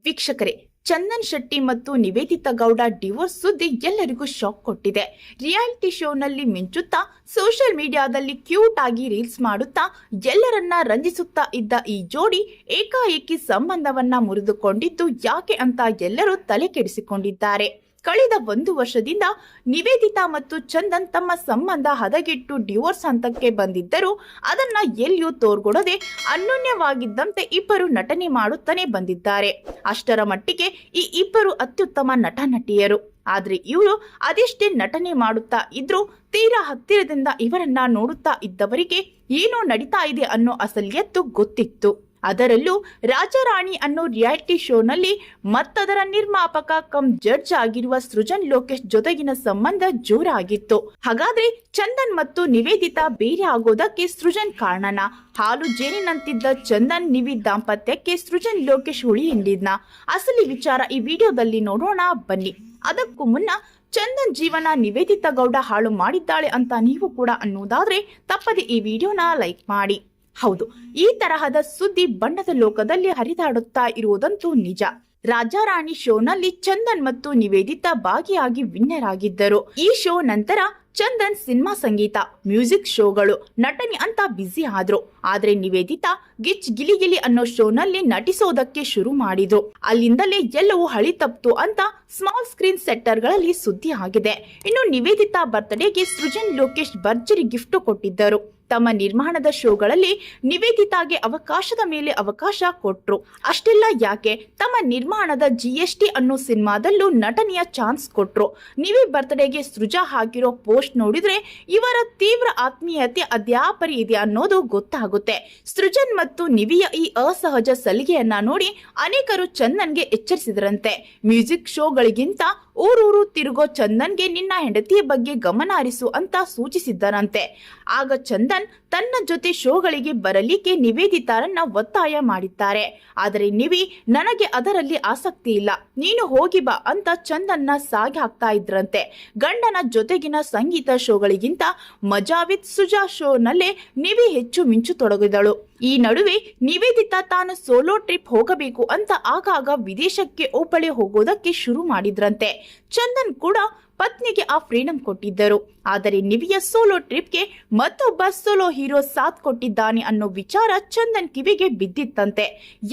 ವೀಕ್ಷಕರೇ, ಚಂದನ್ ಶೆಟ್ಟಿ ಮತ್ತು ನಿವೇದಿತಾ ಗೌಡ ಡಿವೋರ್ಸ್ ಸುದ್ದಿ ಎಲ್ಲರಿಗೂ ಶಾಕ್ ಕೊಟ್ಟಿದೆ. ರಿಯಾಲಿಟಿ ಶೋನಲ್ಲಿ ಮಿಂಚುತ್ತಾ ಸೋಷಿಯಲ್ ಮೀಡಿಯಾದಲ್ಲಿ ಕ್ಯೂಟ್ ಆಗಿ ರೀಲ್ಸ್ ಮಾಡುತ್ತಾ ಎಲ್ಲರನ್ನ ರಂಜಿಸುತ್ತಾ ಇದ್ದ ಈ ಜೋಡಿ ಏಕಾಏಕಿ ಸಂಬಂಧವನ್ನ ಮುರಿದುಕೊಂಡಿದ್ದು ಯಾಕೆ ಅಂತ ಎಲ್ಲರೂ ತಲೆ ಕೆಡಿಸಿಕೊಂಡಿದ್ದಾರೆ. ಕಳೆದ 1 ವರ್ಷದಿಂದ ನಿವೇದಿತಾ ಮತ್ತು ಚಂದನ್ ತಮ್ಮ ಸಂಬಂಧ ಹದಗೆಟ್ಟು ಡಿವೋರ್ಸ್ ಹಂತಕ್ಕೆ ಬಂದಿದ್ದರೂ ಅದನ್ನ ಎಲ್ಲಿಯೂ ತೋರ್ಗೊಡದೆ ಅನ್ಯೋನ್ಯವಾಗಿದ್ದಂತೆ ಇಬ್ಬರು ನಟನೆ ಮಾಡುತ್ತಾನೆ ಬಂದಿದ್ದಾರೆ. ಅಷ್ಟರ ಮಟ್ಟಿಗೆ ಈ ಇಬ್ಬರು ಅತ್ಯುತ್ತಮ ನಟ ನಟಿಯರು. ಆದ್ರೆ ಇವರು ಅದೆಷ್ಟೇ ನಟನೆ ಮಾಡುತ್ತಾ ಇದ್ರೂ ತೀರಾ ಹತ್ತಿರದಿಂದ ಇವರನ್ನ ನೋಡುತ್ತಾ ಇದ್ದವರಿಗೆ ಏನೋ ನಡೀತಾ ಇದೆ ಅನ್ನೋ ಅಸಲಿಯತ್ತು ಗೊತ್ತಿತ್ತು. ಅದರಲ್ಲೂ ರಾಜಾರಾಣಿ ಅನ್ನೋ ರಿಯಾಲಿಟಿ ಶೋನಲ್ಲಿ ಮತ್ತದರ ನಿರ್ಮಾಪಕ ಕಮ್ ಜಡ್ಜ್ ಆಗಿರುವ ಸೃಜನ್ ಲೋಕೇಶ್ ಜೊತೆಗಿನ ಸಂಬಂಧ ಜೋರಾಗಿತ್ತು. ಹಾಗಾದ್ರೆ ಚಂದನ್ ಮತ್ತು ನಿವೇದಿತಾ ಬೇರೆ ಆಗೋದಕ್ಕೆ ಸೃಜನ್ ಕಾರಣನ? ಹಾಲು ಜೇನಿನಂತಿದ್ದ ಚಂದನ್ ನಿವಿ ದಾಂಪತ್ಯಕ್ಕೆ ಸೃಜನ್ ಲೋಕೇಶ್ ಹುಳಿ ಹಿಂಡಿದ್ನ? ಅಸಲಿ ವಿಚಾರ ಈ ವಿಡಿಯೋದಲ್ಲಿ ನೋಡೋಣ ಬನ್ನಿ. ಅದಕ್ಕೂ ಮುನ್ನ ಚಂದನ್ ಜೀವನ ನಿವೇದಿತಾ ಗೌಡ ಹಾಳು ಮಾಡಿದ್ದಾಳೆ ಅಂತ ನೀವು ಕೂಡ ಅನ್ನೋದಾದ್ರೆ ತಪ್ಪದೆ ಈ ವಿಡಿಯೋನ ಲೈಕ್ ಮಾಡಿ. ಹೌದು, ಈ ತರಹದ ಸುದ್ದಿ ಬಣ್ಣದ ಲೋಕದಲ್ಲಿ ಹರಿದಾಡುತ್ತಾ ಇರುವುದಂತೂ ನಿಜ. ರಾಜಾರಾಣಿ ಶೋನಲ್ಲಿ ಚಂದನ್ ಮತ್ತು ನಿವೇದಿತಾ ಭಾಗಿಯಾಗಿ ವಿನ್ನರ್ ಆಗಿದ್ದರು. ಈ ಶೋ ನಂತರ ಚಂದನ್ ಸಿನಿಮಾ, ಸಂಗೀತ, ಮ್ಯೂಸಿಕ್ ಶೋಗಳು, ನಟನೆ ಅಂತ ಬ್ಯುಸಿ ಆದ್ರು. ಆದ್ರೆ ನಿವೇದಿತಾ ಗಿಚ್ ಗಿಲಿ ಅನ್ನೋ ಶೋನಲ್ಲಿ ನಟಿಸೋದಕ್ಕೆ ಶುರು ಮಾಡಿದ್ರು. ಅಲ್ಲಿಂದಲೇ ಎಲ್ಲವೂ ಹಳಿ ತಪ್ತು ಅಂತ ಸ್ಮಾಲ್ ಸ್ಕ್ರೀನ್ ಸೆಟ್ಟರ್ಗಳಲ್ಲಿ ಸುದ್ದಿ ಆಗಿದೆ. ಇನ್ನು ನಿವೇದಿತಾ ಬರ್ತ್ಡೇಗೆ ಸೃಜನ್ ಲೋಕೇಶ್ ಭರ್ಜರಿ ಗಿಫ್ಟ್ ಕೊಟ್ಟಿದ್ದರು. ತಮ್ಮ ನಿರ್ಮಾಣದ ಶೋಗಳಲ್ಲಿ ನಿವೇದಿತಾಗೆ ಅವಕಾಶದ ಮೇಲೆ ಅವಕಾಶ ಕೊಟ್ರು. ಅಷ್ಟೆಲ್ಲ ಯಾಕೆ, ತಮ್ಮ ನಿರ್ಮಾಣದ GST ಅನ್ನೋ ಸಿನಿಮಾದಲ್ಲೂ ನಟನೆಯ ಚಾನ್ಸ್ ಕೊಟ್ರು. ನಿವಿ ಬರ್ತ್ಡೇಗೆ ಸೃಜಾ ಹಾಕಿರೋ ಪೋಸ್ಟ್ ನೋಡಿದ್ರೆ ಇವರ ತೀವ್ರ ಆತ್ಮೀಯತೆ ಅದ್ಯಾಪರಿ ಇದೆ ಅನ್ನೋದು ಗೊತ್ತಾಗುತ್ತೆ. ಸೃಜನ್ ಮತ್ತು ನಿವಿಯ ಈ ಅಸಹಜ ಸಲಿಗೆಯನ್ನ ನೋಡಿ ಅನೇಕರು ಚಂದನ್ಗೆ ಎಚ್ಚರಿಸಿದ್ರಂತೆ. ಮ್ಯೂಸಿಕ್ ಶೋಗಳಿಗಿಂತ ಊರೂರು ತಿರುಗೋ ಚಂದನ್ಗೆ ನಿನ್ನ ಹೆಂಡತಿಯ ಬಗ್ಗೆ ಗಮನ ಹರಿಸು ಅಂತ ಸೂಚಿಸಿದ್ದರಂತೆ. ಆಗ ಚಂದನ್ ತನ್ನ ಜೊತೆ ಶೋಗಳಿಗೆ ಬರಲಿಕ್ಕೆ ನಿವೇದಿತಾರನ್ನ ಒತ್ತಾಯ ಮಾಡಿದ್ದಾರೆ. ಆದರೆ ನಿವಿ ನನಗೆ ಅದರಲ್ಲಿ ಆಸಕ್ತಿ ಇಲ್ಲ, ನೀನು ಹೋಗಿ ಬಾ ಅಂತ ಚಂದನ್ನ ಸಾಗಿ ಹಾಕ್ತಾ ಇದ್ರಂತೆ. ಗಂಡನ ಜೊತೆಗಿನ ಸಂಗೀತ ಶೋಗಳಿಗಿಂತ ಮಜಾ ವಿತ್ ಸುಜಾ ಶೋನಲ್ಲೇ ನಿವಿ ಹೆಚ್ಚು ಮಿಂಚು ತೊಡಗಿದಳು. ಈ ನಡುವೆ ನಿವೇದಿತಾ ತಾನು ಸೋಲೋ ಟ್ರಿಪ್ ಹೋಗಬೇಕು ಅಂತ ಆಗಾಗ ವಿದೇಶಕ್ಕೆ ಒಬ್ಬಳೇ ಹೋಗೋದಕ್ಕೆ ಶುರು ಮಾಡಿದ್ರಂತೆ. ಚಂದನ್ ಕೂಡ ಪತ್ನಿಗೆ ಆ ಫ್ರೀಡಂ ಕೊಟ್ಟಿದ್ದರು. ಆದರೆ ನಿವಿಯ ಸೋಲೋ ಟ್ರಿಪ್ಗೆ ಮತ್ತೊಬ್ಬ ಸೋಲೋ ಹೀರೋ ಸಾಥ್ ಕೊಟ್ಟಿದ್ದಾನೆ ಅನ್ನೋ ವಿಚಾರ ಚಂದನ್ ಕಿವಿಗೆ ಬಿದ್ದಿತ್ತಂತೆ.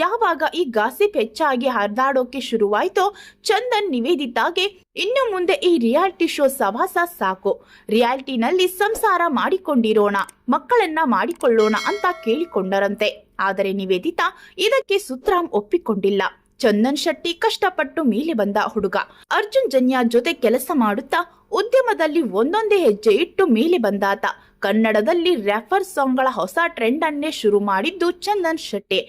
ಯಾವಾಗ ಈ ಗಾಸಿಪ್ ಹೆಚ್ಚಾಗಿ ಹರಿದಾಡೋಕೆ ಶುರುವಾಯ್ತೋ ಚಂದನ್ ನಿವೇದಿತಾಗೆ ಇನ್ನು ಮುಂದೆ ಈ ರಿಯಾಲಿಟಿ ಶೋ ಸವಾಸ ಸಾಕು, ರಿಯಾಲಿಟಿನಲ್ಲಿ ಸಂಸಾರ ಮಾಡಿಕೊಂಡಿರೋಣ, ಮಕ್ಕಳನ್ನ ಮಾಡಿಕೊಳ್ಳೋಣ ಅಂತ ಕೇಳಿಕೊಂಡರಂತೆ. ಆದರೆ ನಿವೇದಿತಾ ಇದಕ್ಕೆ ಸುತರಾಂ ಒಪ್ಪಿಕೊಂಡಿಲ್ಲ. ಚಂದನ್ ಶೆಟ್ಟಿ ಕಷ್ಟಪಟ್ಟು ಮೇಲೆ ಬಂದ ಹುಡುಗ. ಅರ್ಜುನ್ ಜನ್ಯ ಜೊತೆ ಕೆಲಸ ಮಾಡುತ್ತಾ ಉದ್ಯಮದಲ್ಲಿ ಒಂದೊಂದೇ ಹೆಜ್ಜೆ ಇಟ್ಟು ಮೇಲೆ ಬಂದಾತ. ಕನ್ನಡದಲ್ಲಿ ರ್ಯಾಪರ್ ಸಾಂಗ್ಗಳ ಹೊಸ ಟ್ರೆಂಡ್ ಅನ್ನೇ ಶುರು ಮಾಡಿದ್ದು ಚಂದನ್ ಶೆಟ್ಟಿ.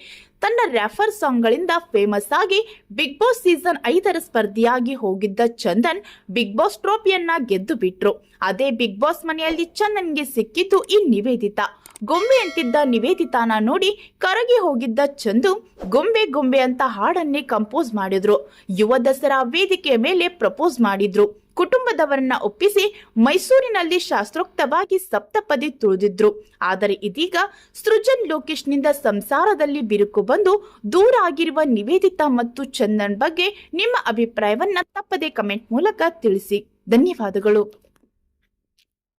ತನ್ನ ರ್ಯಾಪರ್ ಸಾಂಗ್ಗಳಿಂದ ಫೇಮಸ್ ಆಗಿ ಬಿಗ್ ಬಾಸ್ ಸೀಸನ್ 5ರ ಸ್ಪರ್ಧಿಯಾಗಿ ಹೋಗಿದ್ದ ಚಂದನ್ ಬಿಗ್ ಬಾಸ್ ಟ್ರೋಫಿಯನ್ನ ಗೆದ್ದು ಬಿಟ್ರು. ಅದೇ ಬಿಗ್ ಬಾಸ್ ಮನೆಯಲ್ಲಿ ಚಂದನ್ಗೆ ಸಿಕ್ಕಿತು ಈ ನಿವೇದಿತಾ. ಗೊಂಬೆ ಅಂತಿದ್ದ ನಿವೇದಿತಾನ ನೋಡಿ ಕರಗಿ ಹೋಗಿದ್ದ ಚಂದು ಗೊಂಬೆ ಗೊಂಬೆ ಅಂತ ಹಾಡನ್ನೇ ಕಂಪೋಸ್ ಮಾಡಿದ್ರು. ಯುವ ದಸರಾ ವೇದಿಕೆಯ ಮೇಲೆ ಪ್ರಪೋಸ್ ಮಾಡಿದ್ರು. ಕುಟುಂಬದವರನ್ನ ಒಪ್ಪಿಸಿ ಮೈಸೂರಿನಲ್ಲಿ ಶಾಸ್ತ್ರೋಕ್ತವಾಗಿ ಸಪ್ತಪದಿ ತುಳಿದಿದ್ರು. ಆದರೆ ಇದೀಗ ಸೃಜನ್ ಲೋಕೇಶ್ ನಿಂದ ಸಂಸಾರದಲ್ಲಿ ಬಿರುಕು ಬಂದು ದೂರ ಆಗಿರುವ ನಿವೇದಿತಾ ಮತ್ತು ಚಂದನ್ ಬಗ್ಗೆ ನಿಮ್ಮ ಅಭಿಪ್ರಾಯವನ್ನ ತಪ್ಪದೆ ಕಮೆಂಟ್ ಮೂಲಕ ತಿಳಿಸಿ. ಧನ್ಯವಾದಗಳು.